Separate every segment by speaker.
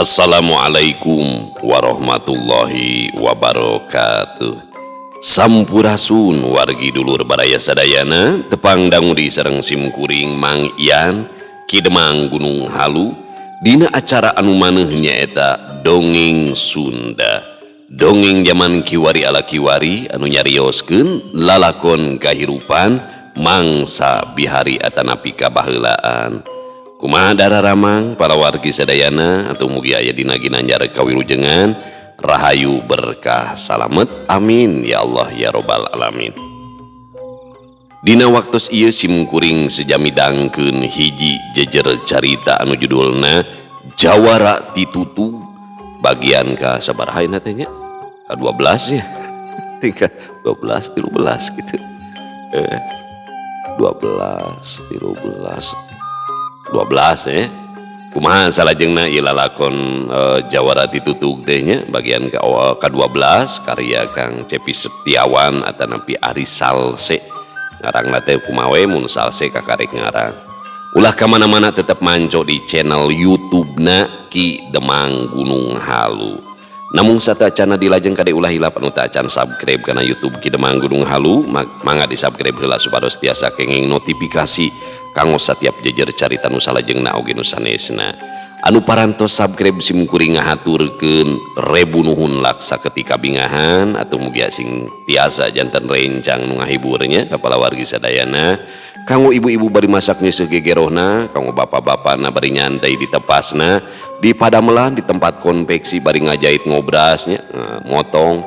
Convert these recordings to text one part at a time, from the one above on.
Speaker 1: Assalamualaikum warahmatullahi wabarakatuh. Sampurasun wargi dulur baraya sadayana tepang dangudi sareng simkuring Mang Ian Kidemang Gunung Halu dina acara anu maneh nyaeta dongeng Sunda. Dongeng zaman kiwari ala kiwari anu nyarioskeun lalakon kahirupan mangsa bihari atanapi kabaheulaan. Kumaha dararamang para wargi sadayana atau mugi aya dina ginanjar kawilujengan rahayu berkah salamet amin ya Allah ya robbal alamin. Dina waktos ieu simkuring sejamidangkeun hiji jejer carita anu judulna Jawara Titutug bagian ka sabaraha ayeuna teh nya? Ka 12 ya. Tinggal 12 13 gitu. 12 ya. Kumaha salajengna ieu lalakon Jawara Titutug teh nya bagian ka-12 karya Kang Cepi Setiawan atanapi Ari Salse. Ngarangna teh kumaha we mun Salse kakarek ngarang. Ulah ka mana-mana tetep manco di channel YouTube-na Ki Demang Gunung Halu. Namun satacana dilajeng kade ulah hilap anu teu acan subscribe kana YouTube Ki Demang Gunung Halu mangga di subscribe heula supados tiasa kenging notifikasi kanggo setiap jejer carita nu salajengna oge nu sanesna. Anu parantos subscribe simkuring ngahaturkeun rebu nuhun laksa ketika bingahan atau mugi sing tiasa janten rencang nu ngahiburnya kapala wargi sadayana. Kanggo ibu-ibu bari masak nyeuseuk gegerohna, kanggo bapak-bapana bari nyantai di tepasna, di padamelan di tempat konveksi bari ngajait ngobrasnya, motong,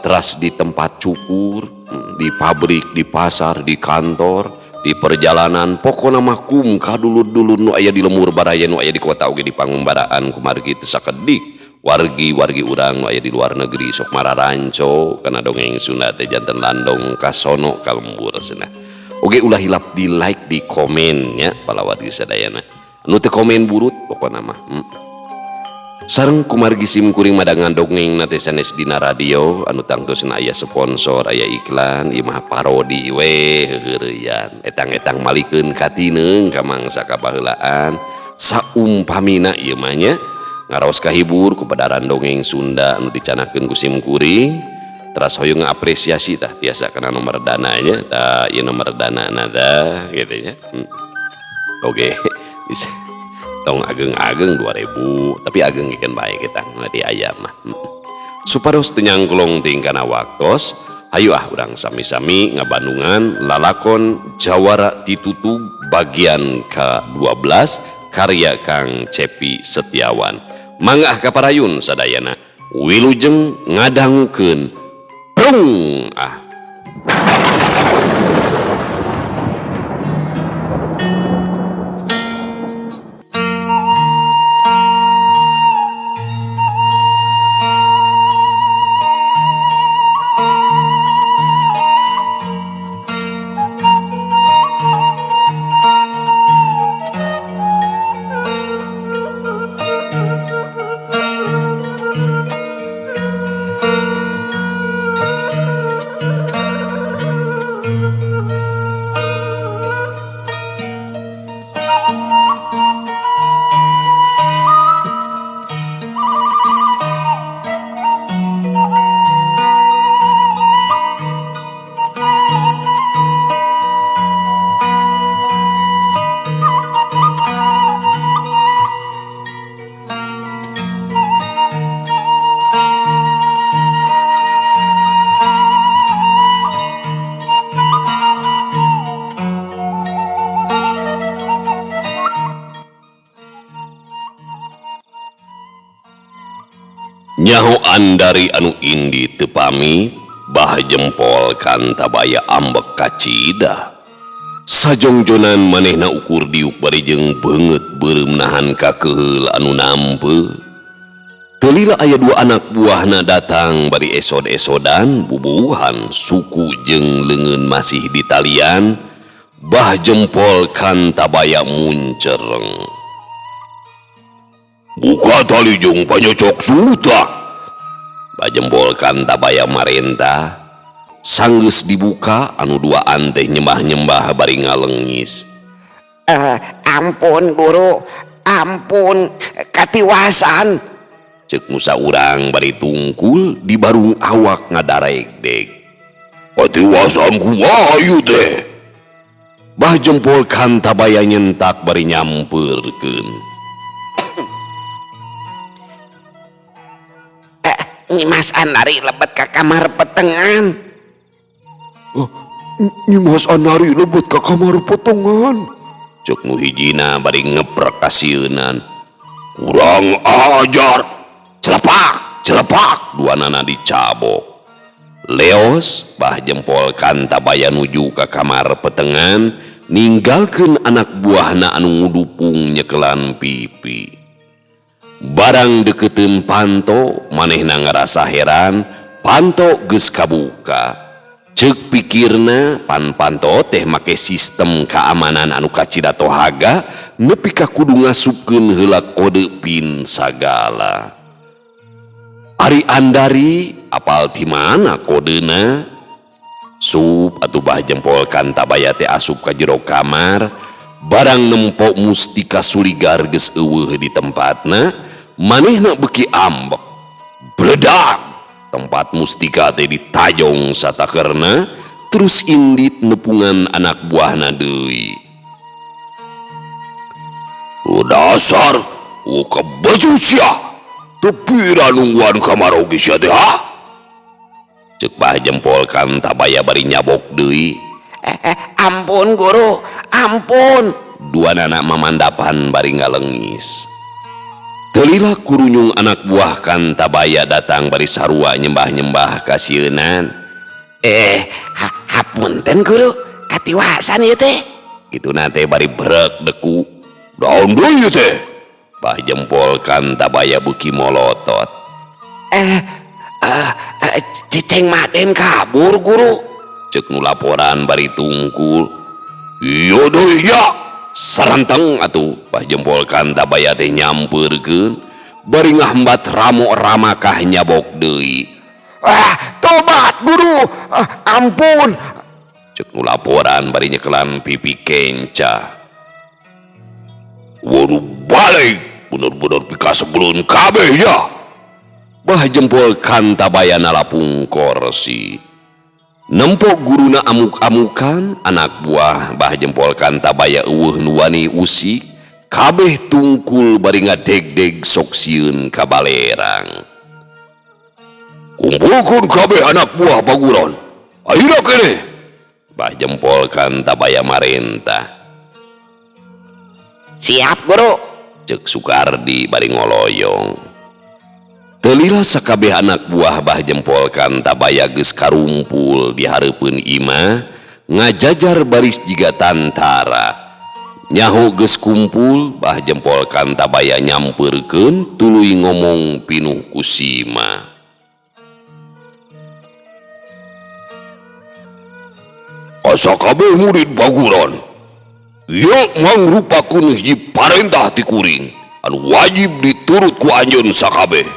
Speaker 1: teras di tempat cukur, di pabrik, di pasar, di kantor, di perjalanan, pokona mah kum kadulur-dulur nu aya di lemur baraya nu aya di kota oge di pangumbaraan kumargi teu sakedik wargi-wargi urang nu aya di luar negeri sok mararanco kana dongeng Sunda teh janten landong kasono ka lembur cenah. Oge ulah hilap di like di komen nya pala wargi sadayana. Anu teu komen burut pokona mah. Sareng kumargi simkuring madangan dongeng na teh sanes dina radio anu tangtosna aya sponsor aya iklan ieu mah parodi we heureuyan. Etang-etang malikeun katineung ka mangsa kabaheulaan saumpamina ieu mah nya ngaraos kahibur ku padaran dongeng Sunda anu dicanakeun ku simkuring. Teras hoyong ngapresiasi tah tiasa kana nomor dananya tah ieu nomor dana nada gitu nya. Oke bisa tong ageng-ageng 2000 tapi ageng ikan baik kita di ayam mah supados teu nyangklong ting kana waktos hayu urang sami-sami ngabandungan lalakon Jawara Titutug bagian ka-12 karya Kang Cepi Setiawan. Mangga kaparayun sadayana wilujeng ngadangukeun brung nyahoan dari anu indi teu pamit bah jempol kan tabaya ambek kacida sajongjonan manehna ukur diuk bari jeung beungeut beureum nahan ka keheul anu nampe teu lila aya dua anak buahna datang bari esod-esodan bubuhan suku jeung leungeun masih di talian bah jempol kan tabaya muncereng. Buka tali jeung panyocok suta bajembolkan tabaya marenta sanggeus dibuka anu duaan teh nyembah-nyembah bari ngalengis.
Speaker 2: Ampun guru, ampun katiwasan.
Speaker 1: Cek Musa urang bari tungkul di barung awak ngadarek-dek. Katiwasan kumaha ieu teh? Bah jempol Kantabaya nyentak bari nyamperkeun.
Speaker 2: Nyimas Anari lebet ka kamar petengan.
Speaker 3: Nyimas Anari lebet ka kamar petengan.
Speaker 1: Cek nu hijina bari ngeprek kasieunan. Kurang ajar. Celepak duanana dicabok. Leos bah jempol Kantabaya nuju ka kamar petengan ninggalkeun anak buahna anu ngudupung nyekelan pipi. Barang deketeun Panto manehna ngarasa heran, Panto geus kabuka. Ceuk pikirna pan Panto teh make sistem keamanan anu kacida tohaga nepi ka kudu ngasupkeun heula kode PIN sagala. Ari Andari apal ti mana kodena? Sup atuh bah jempol Kantabaya teh asup ka jero kamar, barang nempok mustika suligar geus eueuh di tempatna, manehna beuki ambek. Bledak, tempat mustika teh ditajong satakerna, terus indit nepungan anak buahna deui. Dasar, kebeju sia. Tepira nungguan kamar oge sia teh ha? Cek bah jempol Kantabaya bari nyabok deui.
Speaker 2: Ampun guru, ampun.
Speaker 1: Dua anak mamandapan bari ngalengis. Telilah kurunyung anak buah Kantabaya datang bari sarua nyembah-nyembah kasieunan.
Speaker 2: Hapunten guru, katiwasan ieu teh.
Speaker 1: Kituna teh bari brek deku. Daon deui teh. Bah jempol Kantabaya beuki molotot.
Speaker 2: Cicing Maden kabur guru.
Speaker 1: Cek nu laporan bari tungkul. Iya deui nya. Saranteng atuh bah jempol Kantabaya teh nyamperkeun bari ngahambat ramo ramakah nyabok deui.
Speaker 2: Tobat guru, ampun.
Speaker 1: Cek nu laporan bari nyekelan pipi kenca. Waduh balik. Bener-bener pika sebelum kabeh ya. Bah jempol Kantabaya nalapung korsi. Nempok guruna amuk-amukan anak buah bah jempol Kantabaya eueuh nu wani usik kabeh tungkul bari ngadeg-deg sok sieun ka balerang. Kumpulkeun kabeh anak buah baguron. Ayeuna keneh. Bah jempol Kantabaya marentah.
Speaker 2: Siap guru.
Speaker 1: Cek Sukardi bari ngoloyong. Telilah sakabeh anak buah bah jempol Kantabaya geus karumpul di hareupeun imah ngajajar baris jiga tantara. Nyaho geus kumpul bah jempol Kantabaya nyamperkeun tuluy ngomong pinuh kusima. Asa kabeh murid baguron. Ieu mangrupakeun hiji parentah ti kuring anu wajib diturut ku anjeun sakabeh.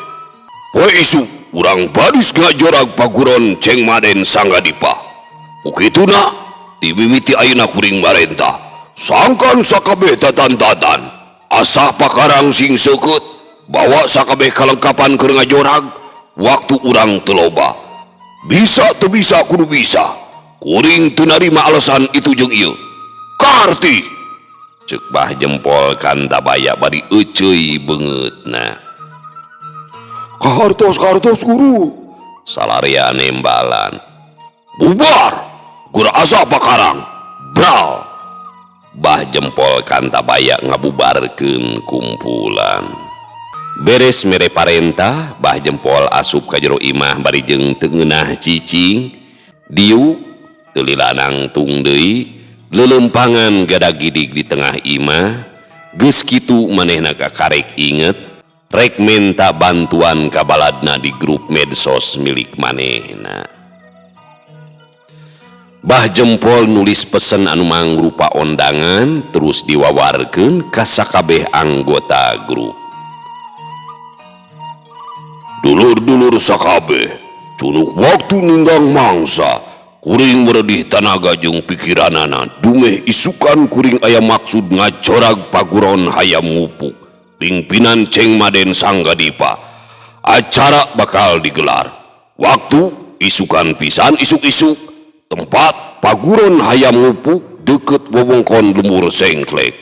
Speaker 1: Poe isu urang badis ngajorag paguron Ceng Maden Sanggadipa. Ukituna ti mimiti ayeuna kuring marentah sangkan sakabeh tatan-tatan asah pakarang sing seukeut bawa sakabeh kalengkapan keur ngajorag waktu urang teu loba. Bisa teu bisa kudu bisa. Kuring teu narima alasan itu jeung ieu. Karti cek bah jempol Kantabaya bari euceuy beungeutna.
Speaker 3: Kahartos guru.
Speaker 1: Salaria nembalan. Bubar. Gura asa pakarang. Bral. Bah jempol Kantabaya ngabubarkeun kumpulan. Beres mere parentah bah jempol asup ka jero imah bari jeung teu ngeunah cicing. Diuk teu lilanang tung deui. Lelempangan gadagidig di tengah imah geus kitu manehna kakarek inget rek menta bantuan ka baladna di grup medsos milik manehna. Bah jempol nulis pesen anu mangrupa ondangan terus diwawarkeun ka sakabeh anggota grup. Dulur-dulur sakabeh, cunuk waktu ninggang mangsa kuring meredih tanaga jeung pikiranana dumeh isukan kuring aya maksud ngajorag paguron hayam ngupuk pimpinan Ceng Maden Sanggadipa. Acara bakal digelar. Waktu isukan pisan isuk-isuk. Tempat paguron hayam ngupuk deket wewengkon Lembur Sengklek.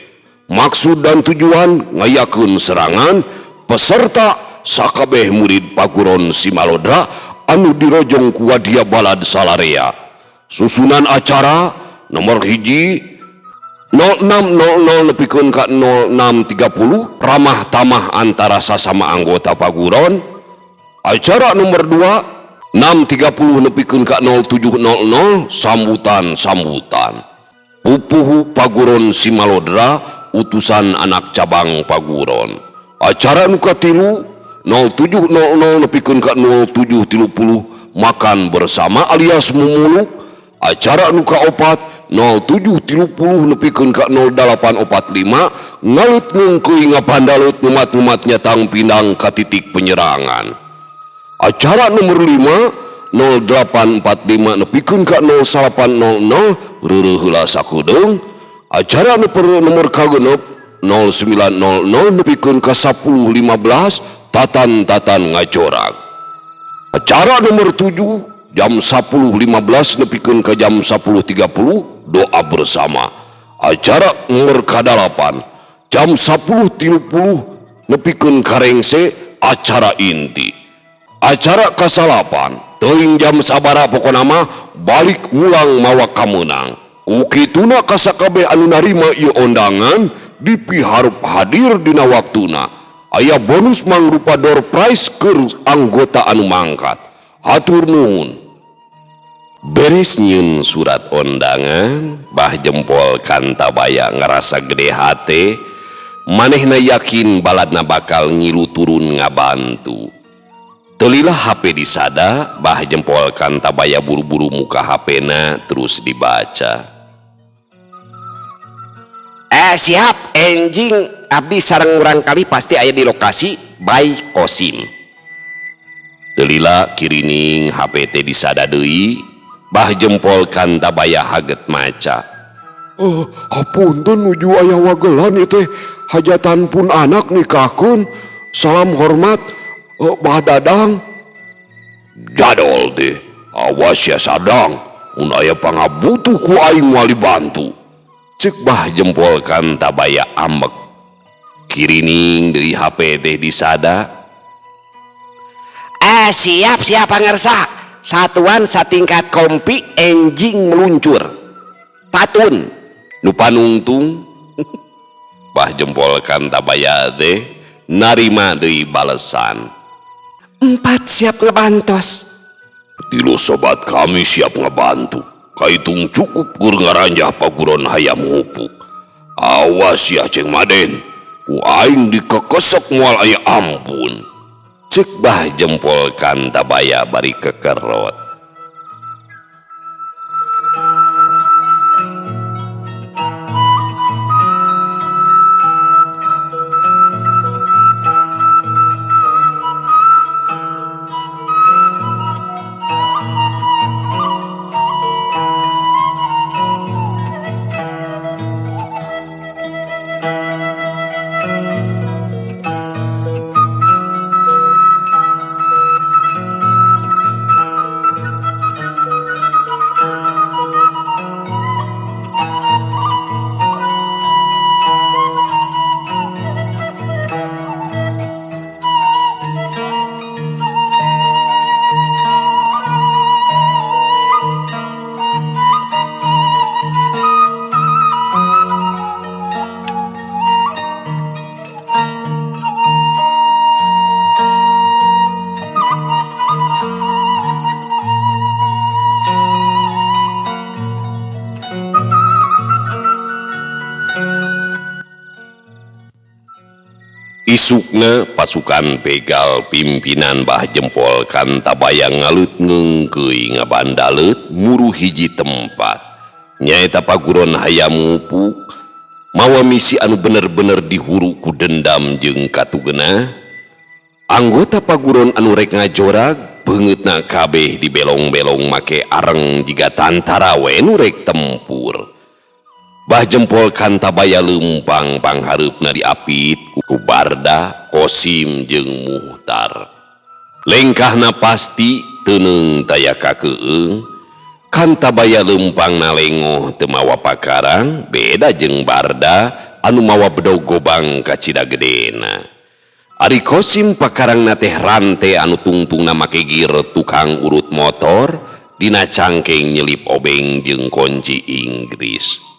Speaker 1: Maksud dan tujuan ngayakeun serangan peserta sakabeh murid paguron Simalodra anu dirojong ku Wadia Balad Salarea. Susunan acara nomor hiji 0600 nepikeun ka 0630 ramah tamah antara sasama anggota paguron. Acara nomor 2 630 nepikeun ka 0700 sambutan pupuhu paguron Simalodra utusan anak cabang paguron. Acara nu katilu 0700 nepikeun ka 0730 makan bersama alias mumuluk. Acara nu kaopat 0730 nepikeun ka 0845 ngalut ngungkeuy ngapandalut umat-umat nyatang pindang ka titik penyerangan. Acara nomor 5 0845 nepikeun ka 0800 reureuh heula sakudeung. Acara nomor kagenep 0900 nepikeun ka 1015 tatan ngacorag. Acara nomor 7 jam 10.15 nepikeun ka jam 10.30 doa bersama. Acara nomor ka-8 jam 10.30 nepikeun ka rengse acara inti. Acara ka-8 teuing jam sabara pokona mah balik mulang mawa kameunang. Ukituna kasakabeh anu narima ieu ondangan dipihareup hadir dina waktuna. Aya bonus mangrupa door prize keur anggota anu mangkat. Hatur nuhun. Beres nyieun surat ondangan, bah jempol Kantabaya ngerasa gede hate, manehna yakin baladna bakal ngilu turun ngabantu. Telilah HP disada, bah jempol Kantabaya buru-buru muka HP-na terus dibaca.
Speaker 2: Siap enjing abdi sareng urang kali pasti aya di lokasi by Kosim.
Speaker 1: Telilah kirining HP teh disada deui, bah jempol Kantabaya haget maca.
Speaker 3: Hapunten nuju aya wagelan ieu teh hajatan pun anak nikahkeun. Salam hormat Bah Dadang.
Speaker 1: Jadol deh, awas ya sadang, mun aya pangabutuh ku aing moal dibantu. Cek bah jempol Kantabaya ambek. Kirining dari HP teh disada.
Speaker 2: Siap pangersa. Satuan satingkat kompi enjing meluncur. Patun
Speaker 1: Nu panungtung. Bah jempol Kantabaya teh narima deui balesan.
Speaker 2: 4 siap ngebantos.
Speaker 1: Tilu sobat kami siap ngebantu. Kaitung cukup gur ngaranjah paguron hayam ngupuk. Awas ya Ceng Maden, ku aing dikekesek moal aya ampun. Cek bah jempol Kantabaya bari kekerot. Isukna pasukan begal pimpinan bah jempol Kantabaya ngalut ngengkeuy ngabandalet muruh hiji tempat. Nyaeta paguron hayam ngupuk mawa misi anu bener-bener dihuru ku dendam jeung katugena. Anggota paguron anu rek ngajorag beungeutna kabeh dibelong-belong make areng jiga tantara we nu rek tempur. Bah jempol Kantabaya lempang panghareupna diapit ku Barda, Kosim jeung Muhtar. Lengkahna pasti teuneng tayaka keung. Kantabaya lempangna lengoh teu mawa pakarang, beda jeung Barda anu mawa bedog gobang ka Cidagedena. Ari Kosim pakarangna teh rante anu tungtungna make gir tukang urut motor, dina cangkeng nyelip obeng jeung kunci Inggris.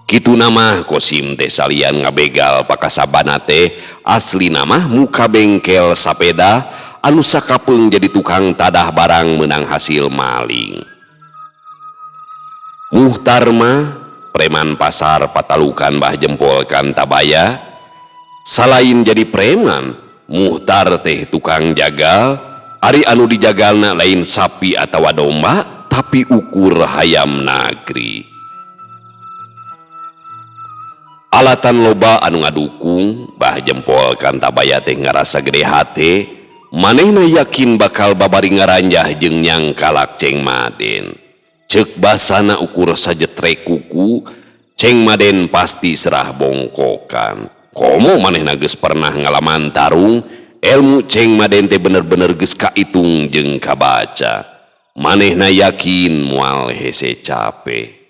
Speaker 1: Kitu nama Kosim teh salian ngabegal pakasabana teh asli nama muka bengkel sapeda anu sakapeung jadi tukang tadah barang menang hasil maling. Muhtar mah preman pasar patalukan bah jempol Kantabaya. Salain jadi preman, Muhtar teh tukang jagal. Ari anu dijagalna lain sapi atawa domba, tapi ukur hayam nagri. Alatan loba anu ngadukung bah jempol Kantabaya teh ngarasa gede hate, manehna yakin bakal babari ngaranjah jeung nyangkalak Ceng Maden. Ceuk basana ukur sajetrek kuku, Ceng Maden pasti serah bongkokan. Komo manehna geus pernah ngalaman tarung, ilmu Ceng Maden teh bener-bener geus kaitung jeung kabaca. Manehna yakin moal hese cape.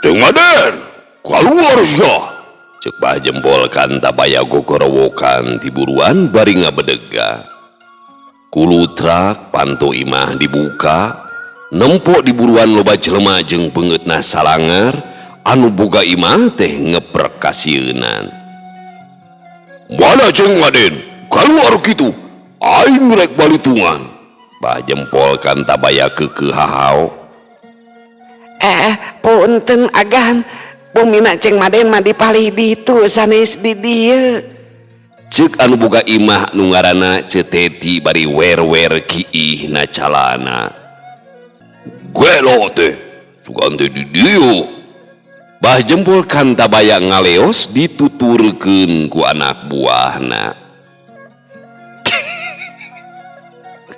Speaker 3: Ceng Maden, keluar sia.
Speaker 1: Ceuk bah jempol Kantabaya gogorowokan tiburuan bari ngabedega. Kulutrak panto imah dibuka, nempok diburuan loba jelema jeung peungeutna salangar anu boga imah teh ngeprek kasieunan.
Speaker 3: Mana Ceng Maden? Keluar kitu. Aing rek balitungan.
Speaker 1: Bah jempol Kantabaya keukeuh hahao.
Speaker 2: Punten agan, bumina Ceng Maden mah dipalih ditu sanes di dieu.
Speaker 1: Ceuk anu boga imah nu ngaranna Ceteti bari wer-wer kiihna calana.
Speaker 3: Gelo teh, sugan teh di dieu.
Speaker 1: Bah jempol Kantabaya ngaleos dituturkeun ku anak buahna.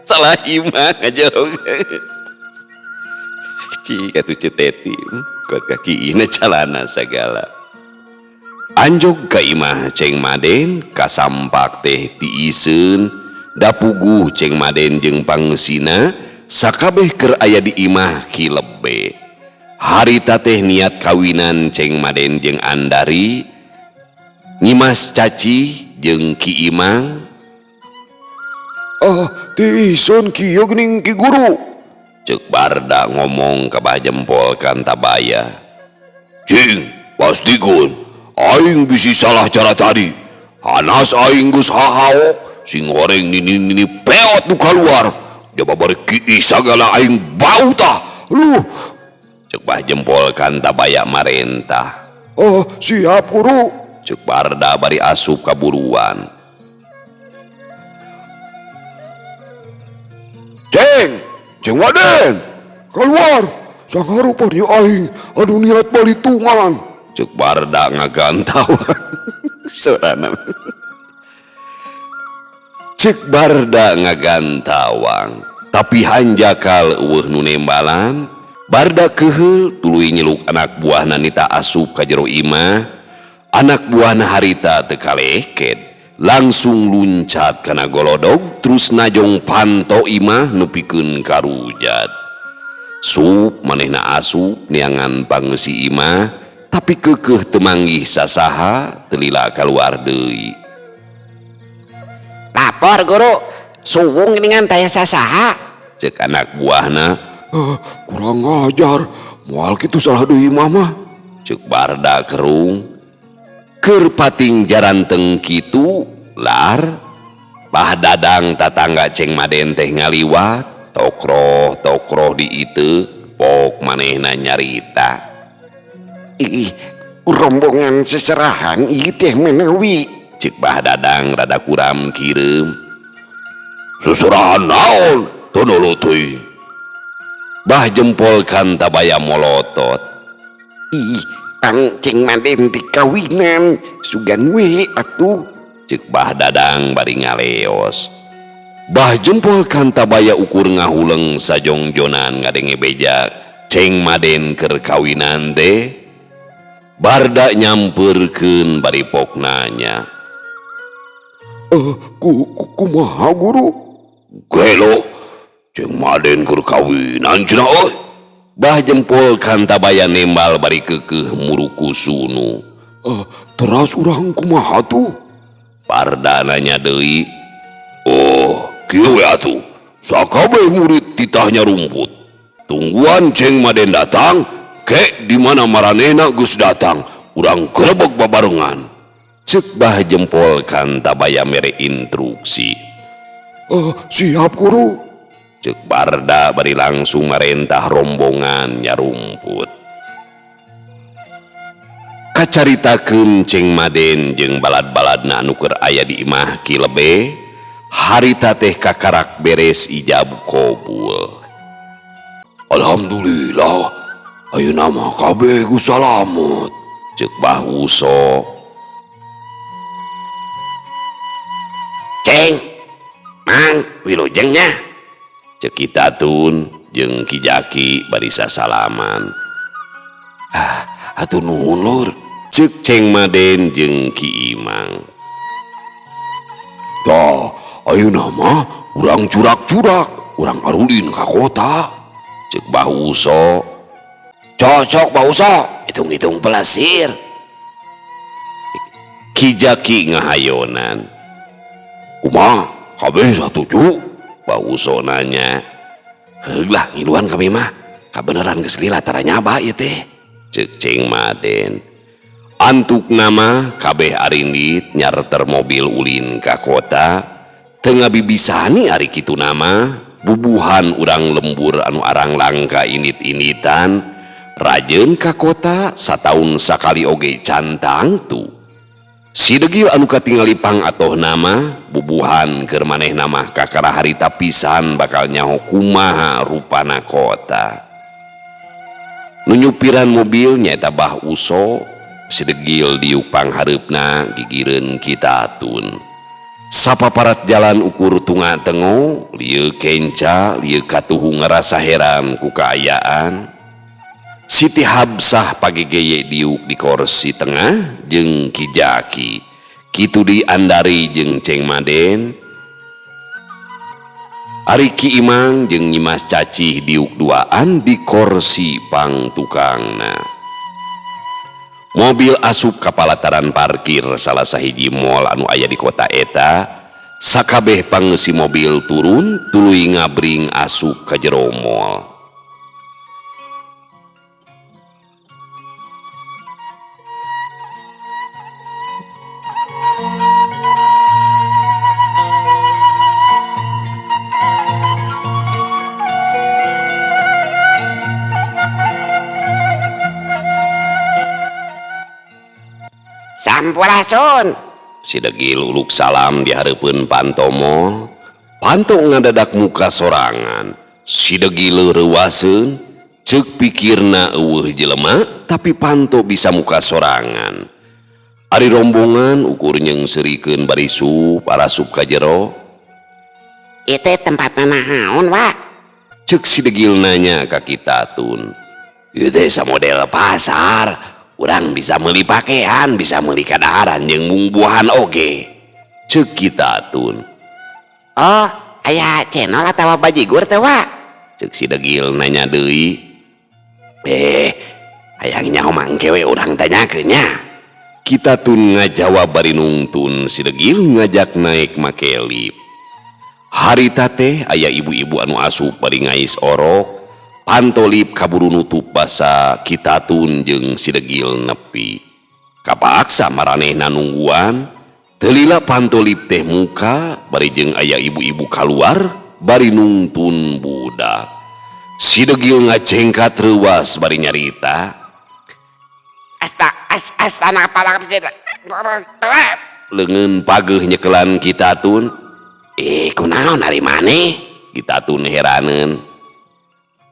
Speaker 1: Salah imah ngajorong. Cik atuh Ceteti kot kaki ina calana sagala. Anjog ka imah Ceng Maden kasampak teh tiiseun da puguh Ceng Maden jeung pangeusina sakabeh keur aya di imah kilebe. Harita teh niat kawinan Ceng Maden jeung Andari, Nyimas Caci jeung Ki Imang.
Speaker 3: Tiiseun kieu geuning Ki Guru.
Speaker 1: Ceuk Barda ngomong ka bah jempol Kantabaya.
Speaker 3: Cing, pastikeun aing bisi salah cara tadi. Hanas aing geus hahaok, sing goreng nini peot nu kaluar. Jaba bari kiih sagala aing bau tah.
Speaker 1: Ceuk bah jempol Kantabaya marentah.
Speaker 3: Siap Guru.
Speaker 1: Ceuk Barda bari asup ka buruan.
Speaker 3: Ceng Maden, keluar. Sanghareupeun aing anu niat balitungan.
Speaker 1: Ceuk Barda ngagantawan. Sorana. Ceuk Barda ngagantawang, tapi hanjakal eueuh nu nembalan. Barda keheul tuluy nyeluk anak buahna nita asup ka jero imah. Anak buahna harita teu kalehket. Langsung luncat kana golodog terus najong panto imah nepikeun karujat. Sup manehna asup neangan pangeusi imah, tapi keukeuh teu manggih sasaha, teu lila kaluar deui.
Speaker 2: Lapor Guru, suwung geuningan taya sasaha.
Speaker 1: Ceuk anak buahna.
Speaker 3: Kurang ngajar, moal kitu salah deui imah mah.
Speaker 1: Ceuk Barda kerung. Keur pating jaranteng kitu lar bah dadang tatangga Ceng Maden teh ngaliwat tokroh di itu pok manehna nyarita.
Speaker 2: Ih, rombongan seserahan ieu teh menawi.
Speaker 1: Cek Bah Dadang rada kuram kirim.
Speaker 3: Seserahan naon tonolot teuing.
Speaker 1: Bah jempol kan tabaya molotot.
Speaker 2: Ih, tang Ceng Maden dikawinan sugan we atuh.
Speaker 1: Cek Bah Dadang bari ngaleos. Bah jempol kan tabaya ukur ngahuleng sajongjonan ngadenge bejak Ceng Maden keur kawinan teh. Barda nyamperkeun bari pok nanya.
Speaker 2: Kumaha guru?
Speaker 3: Gelo Ceng Maden keur kawinan cenah euy.
Speaker 1: Bah jempol kan tabaya nembal bari keukeuh muruku sunu.
Speaker 2: Teras urang kumaha tuh?
Speaker 1: Barda nanya deui.
Speaker 3: Oh, kieu we atuh. Sakabeh murid titahnya rumput. Tungguan Ceng Maden datang, kek di mana maranehna geus datang, urang grebeg babarengan.
Speaker 1: Cek Bah jempol kan tabaya mere instruksi.
Speaker 2: Siap guru.
Speaker 1: Cek Barda bari langsung marentah rombongan nyarumput. Kacaritakeun Ceng Maden jeung balad-baladna anu keur aya di imah Kilebe, harita teh kakarak beres ijab kabul.
Speaker 3: Alhamdulillah, ayeuna mah kabeh geus salamet.
Speaker 1: Cek Bah Uso.
Speaker 2: Ceng, Mang, wilujengnya.
Speaker 1: Cek Kitatun jeung Ki Jaki bari sasalaman.
Speaker 3: Atuh nuhun lur.
Speaker 1: Cek Ceng Maden jeung Ki Imang.
Speaker 3: Tah, ayeuna mah urang curak-curak, urang arulin ka kota.
Speaker 1: Cek Bah Uso.
Speaker 2: Cocok Pak Uso, hitung-hitung pelasir.
Speaker 1: Ki Jaki ngahayonan.
Speaker 3: Kumaha? Kabeh satuju?
Speaker 1: Bah Uso nanya.
Speaker 2: Heuglah ngiluan kami mah. Kabeneran geus lila tara nyaba ieu teh.
Speaker 1: Cek Ceng Maden. Antuk nama kabeh arindit nyarter mobil ulin ka kota. Tengah bibisani ari kitu nama. Bubuhan urang lembur anu arang langka init-initan. Rajeun ka kota sataun sakali oge cantang tuh. Si degil anu katingali pang atoh nama. Bubuhan keur manehna mah kakara harita pisan bakal nyaho kumaha rupana kota. Nunyupiran mobil nyaeta Bah Uso. Sidegil diuk panghareupna gigireun Kitatun. Sapaparat jalan ukur tunga tengo, lieu kenca, lieu katuhu ngerasa heran ku kaayaan. Siti Habsah pagegeye diuk di kursi tengah jeung Ki Jaki. Kitu diandari jeung Ceng Maden. Ari Ki Imang jeung Nyimas Cacih diuk duaan di kursi pang tukangna. Mobil asup ka palataran parkir salah sahiji mall anu aya di kota eta. Sakabeh pangeusi mobil turun tuluy ngabring asup ka jero mall.
Speaker 2: Sampurasun.
Speaker 1: Si Degil uluk salam di hareupeun Pantomo. Panto ngadadak muka sorangan. Si Degil reuwaseun, ceuk pikirna eueuh jelema tapi Panto bisa muka sorangan. Ari rombongan ukur nyeungseurikeun bari sup arasup ka jero.
Speaker 2: Ieu teh tempatna naon, Wak?
Speaker 1: Ceuk si Degil nanya ka Kitatun.
Speaker 3: Ieu teh
Speaker 1: Model pasar. Urang bisa meuli pakaian, bisa meuli kadaharan jeung bumbuhan oge. Ceuk Kitatun.
Speaker 2: Oh, aya cenol atawa bajigur teh, Wak?
Speaker 1: Ceuk si Degil nanya deui.
Speaker 2: Hayang nyaho mangke we urang tanyakeun nya.
Speaker 1: Kitatun ngajawab bari nungtun si Degil ngajak naik make lip. Harita teh aya ibu-ibu anu asup bari ngais orok. Pantolip kaburu nutup basa Kitatun jeung si Degil nepi. Kapaksa maranehna nungguan. Teu lila Pantolip teh muka bari jeung aya ibu-ibu kaluar bari nungtun budak. Si Degil ngacengkat reuas bari nyarita.
Speaker 2: Astana apalah
Speaker 1: Leungeun pageuh nyekelan Kitatun.
Speaker 2: kunaon hari maneh
Speaker 1: Kitatun heraneun.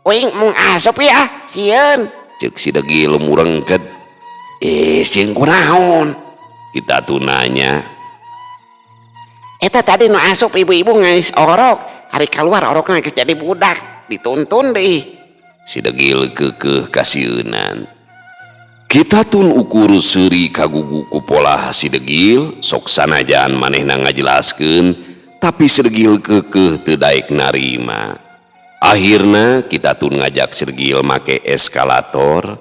Speaker 2: uing mung asup ya sieun
Speaker 1: Ceuk si Degil murengket.
Speaker 2: sieun kunaon
Speaker 1: Kitatun nanya.
Speaker 2: eta tadi nu asup ibu-ibu ngais orok hari keluar orokna geus jadi budak dituntun deui
Speaker 1: Si Degil keukeuh kasieunan. Kitatun ukur seuri kagugu ku pola si Degil, sok sanajan manehna ngajelaskeun, tapi si Degil keukeuh teu daek narima. Akhirna Kitatun ngajak si Degil make eskalator.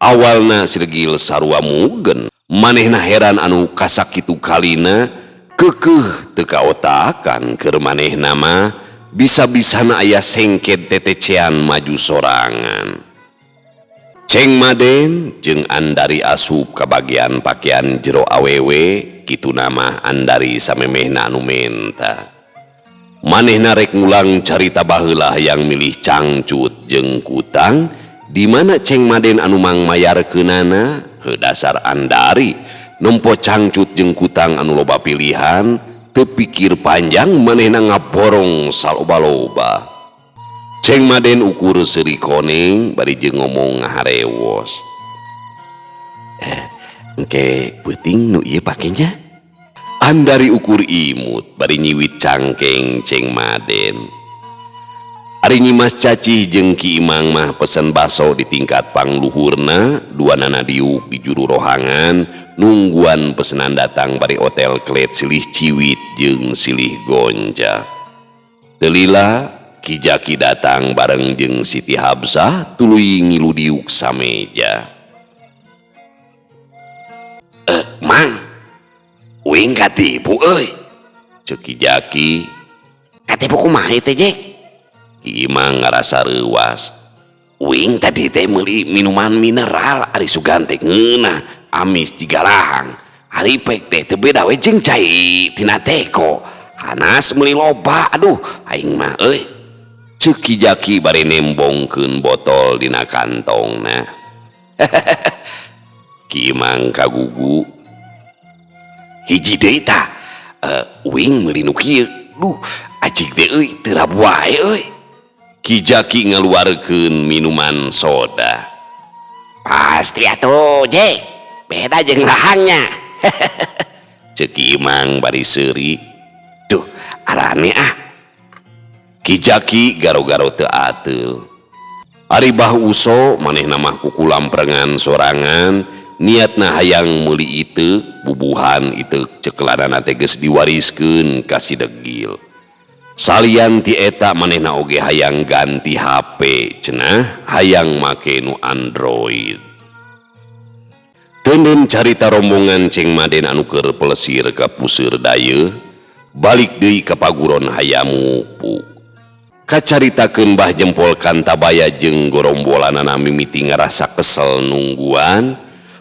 Speaker 1: Awalna si Degil sarua mugen, manehna heran anu kasakitu kalina, keukeuh teu kaotakan keur manehna mah bisa-bisana aya sengket tetecean maju sorangan. Ceng Maden jeung Andari asup ka bagian pakaian jero awewe, kitu nama Andari samemehna anu menta. Manehna rek ngulang carita baheula yang milih Cangcut jeung Kutang, di mana Ceng Maden anu mangmayarkeunana heuh dasar Andari, nempo Cangcut jeung Kutang anu loba pilihan, teu pikir panjang manehna ngaborong saloba-loba. Ceng Maden ukur seuri koneng bari jeung ngomong ngaharewos. Engke peuting nu ieu pake nya? Andari ukur imut bari nyiwit cangkeng Ceng Maden. Ari nyimas cacih jeung Ki Imang mah pesen baso di tingkat pangluhurna, duanana diuk di juru rohangan, nungguan pesenan datang bari hotel Klet Silih Ciwit jeung Silih Gonja. Teu lila Ki Jaki datang bareng jeung Siti Habsah tuluy ngilu diuk sameja.
Speaker 2: mang uing katipu euy
Speaker 1: Ceuk Ki Jaki.
Speaker 2: katipu kumaha teh Jek
Speaker 1: Ki Imang ngarasa reuas.
Speaker 2: uing tadi teh meuli minuman mineral ari Sugante ngeunah amis jigalahang hari pek teh teu beda we jeung cai tina teko hanas meuli loba aduh aing mah euy
Speaker 1: Ceuk Ki Jaki bari nembongkeun botol dina kantongna. Ki Imang kagugu.
Speaker 2: hiji deui tah uing meuli nu kieu duh acik teh euy teu rabu wae euy
Speaker 1: Ki Jaki ngaluarkeun minuman soda.
Speaker 2: pasti atuh Jek beda jeung lahangnya
Speaker 1: Ceuk Ki Imang bari seuri.
Speaker 2: duh arane
Speaker 1: Ki Jaki garo-garo teu ateul. Ari bah uso manehna mah kukulam perengan sorangan, niatna hayang meuli iteuk bubuhan iteuk cekelanana teh geus diwariskeun ka si Degil. Salian ti eta manehna oge hayang ganti HP cenah hayang make nu Android. Teundeun carita rombongan Ceng Maden anu keur pelesir ka puseur dayeuh, balik deui ka paguron hayamu pu. Kacaritakeun Mbah Jempol Kantabaya jeung gorombolanana mimiti ngarasa kesel nungguan,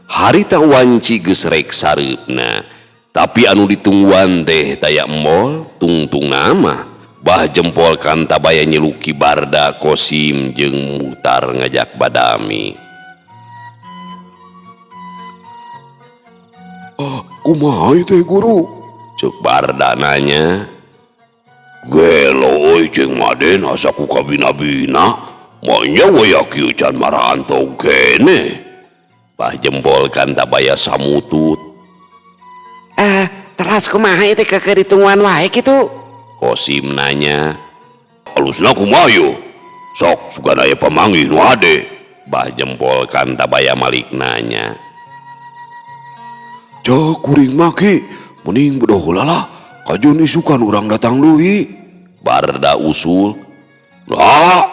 Speaker 1: harita wanci geus rek sareupna. Tapi anu ditungguan teh taya embol tungtungna mah Mbah Jempol Kantabaya nyeluki Barda Kosim jeung Muhtar ngajak badami.
Speaker 3: Kumaha teh guru?
Speaker 1: Ceuk Barda nanya.
Speaker 3: Gelo euy Ceng Maden asa ku kabina-bina, manya waya kieu can marantau kene.
Speaker 1: Mbah Jempol Kantabaya samutut.
Speaker 2: teras kumaha teh keur ditungguan wae kitu
Speaker 1: Kosim nanya.
Speaker 3: Alusna kumaha yo? Sok sugan aya pamanggih nu ade.
Speaker 1: Mbah Jempol Kantabaya malik nanya.
Speaker 3: Cak kuring maki, mending bedoh heula lah. Kajun isukan urang datang deui.
Speaker 1: Barda usul.
Speaker 3: Lah,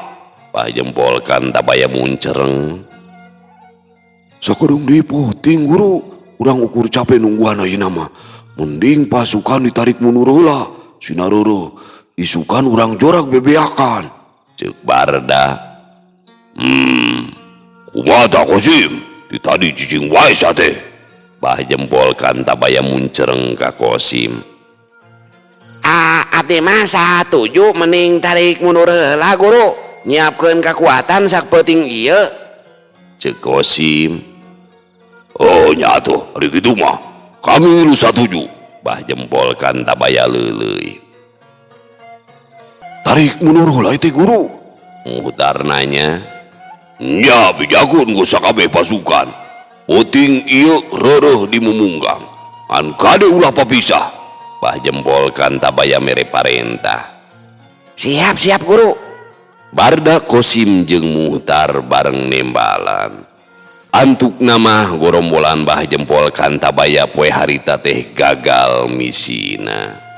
Speaker 1: Mbah Jempol Kantabaya muncereng.
Speaker 3: sakedung diputing guru. Urang ukur capek nungguan ayeuna mah. Mending pasukan ditarik mundur heula. Sinareureuh isukan urang jorak bebeakan.
Speaker 1: Ceuk Barda.
Speaker 3: Kumaha tah Kosim? Di tadi cicing wae sate.
Speaker 1: Mbah Jempol Kantabaya muncereng ka Kosim.
Speaker 2: abdi mah satuju mending tarik mundur heula guru nyiapkeun kekuatan sapeting ieu
Speaker 1: Cek Kosim.
Speaker 3: Oh nyatuh hari gitu mah kami lu setuju.
Speaker 1: Bah jempol kan tabaya leuleuy.
Speaker 3: Tarik mundur heula teh guru.
Speaker 1: Muhtar nanya.
Speaker 3: Nya bijagun gak usah kabeh pasukan. Puting ieu reureuh dimumunggang. An kade ulah papisah.
Speaker 1: Bah jempol kan tabaya mere parentah.
Speaker 2: siap guru
Speaker 1: Barda Kosim jeung Muhtar bareng nembalan. Antuk nama gorombolan bah jempol kan tabaya poe harita teh gagal misina.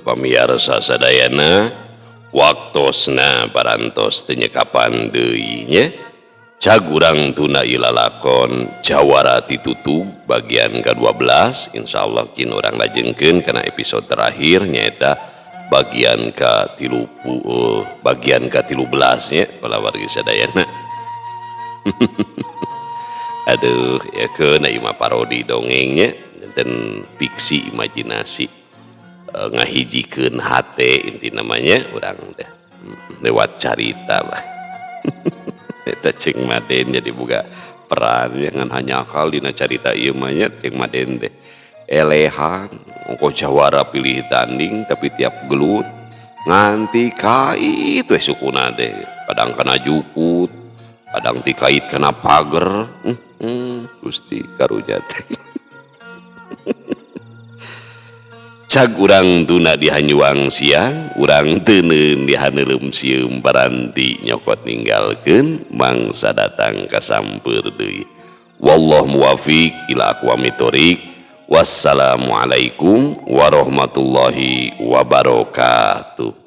Speaker 1: Pamirsa sadayana waktosna parantos teu nyekapan deui nya. Cagurang tuna ilalakon Jawara Titutug bagian ke-12 insyaallah kin urang lajengkeun kana episode terakhir nyaeta bagian ke-13 nya bala wargi sadayana. Aduh ya keuna ieu mah parodi dongengnya dan fiksi imajinasi. Ngahijikeun hate inti namanya urang teh lewat carita lah. Eta Ceng Maden jadi boga peran jangan hanya akal dina carita ieu mah nya Ceng Maden teh elehan ongko jawara pilih tanding tapi tiap gelut nganti kait we sukuna teh kadang kana jukut kadang ti kait kana pager Gusti karunya teh. Cag urang tuna dihanyuang siang urang teuneun dihaneulem sieum paranti nyokot ninggalkeun mangsa datang kasampeur deui. Wallahu muwaffiq ila aqwamit thoriq. Wassalamualaikum warahmatullahi wabarakatuh.